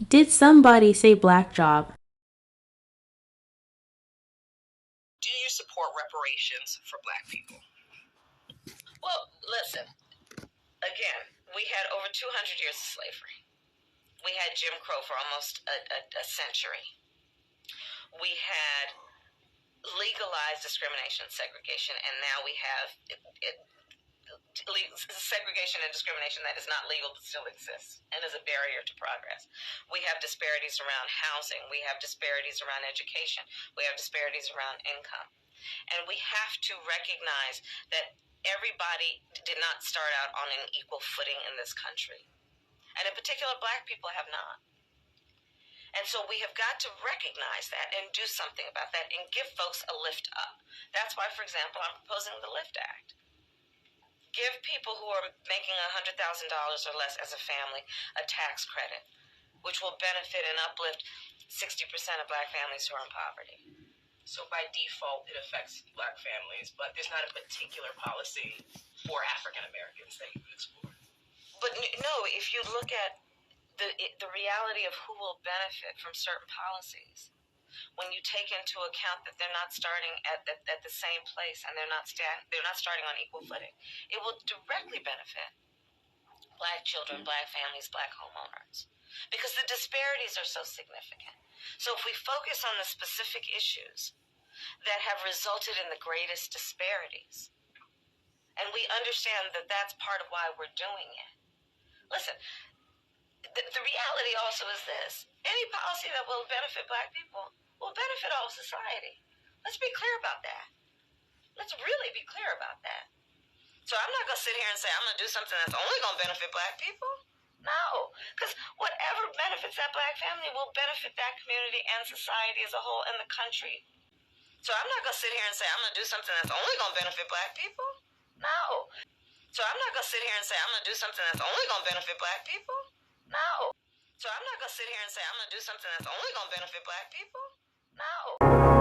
Did somebody say black job? Do you support reparations for black people? Well, listen, again, we had over 200 years of slavery. We had Jim Crow for almost a century. We had legalized discrimination, segregation, and now we have segregation and discrimination that is not legal but still exists and is a barrier to progress. We have disparities around housing. We have disparities around education. We have disparities around income. And we have to recognize that everybody did not start out on an equal footing in this country. And in particular, black people have not. And so we have got to recognize that and do something about that and give folks a lift up. That's why, for example, I'm proposing the LIFT Act. Give people who are making $100,000 or less as a family a tax credit, which will benefit and uplift 60% of black families who are in poverty. So by default, it affects black families, but there's not a particular policy for African Americans that you would explore. But no, if you look at the reality of who will benefit from certain policies, when you take into account that they're not starting at the same place and they're not starting on equal footing, it will directly benefit black children, black families, black homeowners, because the disparities are so significant. So if we focus on the specific issues that have resulted in the greatest disparities, and we understand that that's part of why we're doing it. Listen, the reality also is this: any policy that will benefit black people will benefit all of society. Let's be clear about that. Let's really be clear about that. So I'm not going to sit here and say I'm going to do something that's only going to benefit black people. No, because whatever benefits that black family will benefit that community and society as a whole and the country. So I'm not going to sit here and say I'm going to do something that's only going to benefit black people. No. So I'm not going to sit here and say I'm going to do something that's only going to benefit black people. No. So I'm not going to sit here and say I'm going to do something that's only going to benefit black people. No.